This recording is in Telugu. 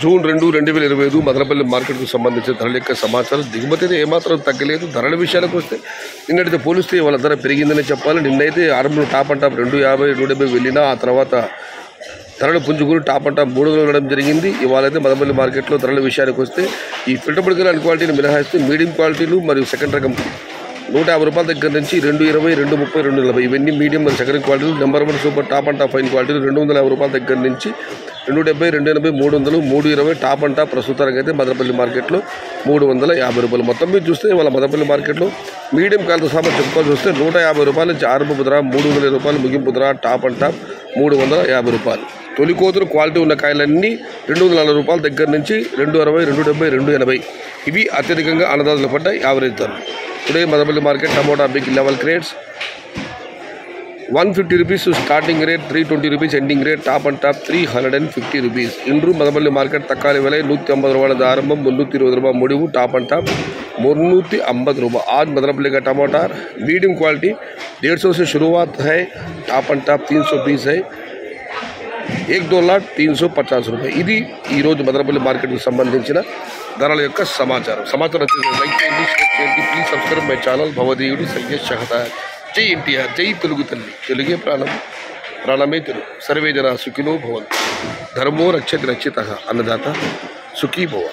జూన్ 2, 2025 మదనపల్లి మార్కెట్కు సంబంధించిన ధరల యొక్క సమాచారం. దిగుమతి అయితే ఏమాత్రం తగ్గలేదు. ధరల విషయానికి వస్తే నిన్నటితో పోలిస్తే వాళ్ళ ధర పెరిగిందని చెప్పాలి. నిన్నైతే ఆరంభంలో టాప్ అండ్ టాప్ 250, 170 వెళ్ళినా ఆ తర్వాత ధరలు పుంజుకుని టాప్ అండ్ టాప్ 300 వెళ్ళడం జరిగింది. ఇవాళైతే మదనపల్లి మార్కెట్లో ధరల విషయానికి వస్తే ఈ ఫిల్టర్ బుడగల క్వాలిటీని మినహాయిస్తే మీడియం క్వాలిటీలు మరియు సెకండ్ రకం ₹150 దగ్గర నుంచి ₹220, ₹230, ₹240 ఇవన్నీ మీడియం మరియు సెకండ్ క్వాలిటీలు. Number 1 super top and top fine క్వాలిటీలు ₹250 దగ్గర నుంచి ₹270, ₹280, ₹300, ₹320 టాప్ అండ్ టాప్ ప్రస్తుతానికి అయితే మదనపల్లి మార్కెట్లో ₹350. మొత్తం మీరు చూస్తే వాళ్ళ మదనపల్లి మార్కెట్లో మీడియం కాలతో సహా చెప్పుకోవాల్సి వస్తే ₹150 నుంచి ఆరంభపు ధర, ₹320 ముగింపు ధర, టాప్ అండ్ టాప్ ₹350. తొలి కోతులు క్వాలిటీ ఉన్న కాయలన్నీ ₹240 దగ్గర నుంచి ₹260, ₹270, ₹280 ఇవి అత్యధికంగా అన్నదాతలు పడ్డ యావరేజ్ ధరలు. Today Madanapalle market tomato big level crates ₹150 starting rate, ₹320 ending rate, top and top ₹350. ఇండ్రు మదనపల్లి మార్కెట్ తక్కువ విల ₹150 ఆరంభం, ₹320 முடிவு, టాప్ అండ్ టాప్ ₹350. आज मदनपल्ली का टमाटर मीडियम क्वालिटी 150 से शुरुआत है, టాప్ అండ్ టాప్ ₹320 है, ₹1 लाख ₹350. ఇది ఈరోజు మదనపల్లి మార్కెట్కు సంబంధించిన ధరల యొక్క సమాచారం. లైక్ చేయండి, షేర్ చేయండి. Please subscribe my channel. భవదీయుడు సంగీత్ షహతా. జై ఎన్టీఆర్, జై తెలుగు తల్లి. తెలుగే ప్రాణం, ప్రాణమే తెలుగు. సర్వే జన సుఖినో భవంతు. ధర్మో రక్షతి రక్షితః. అన్నదాత సుఖీ భవ.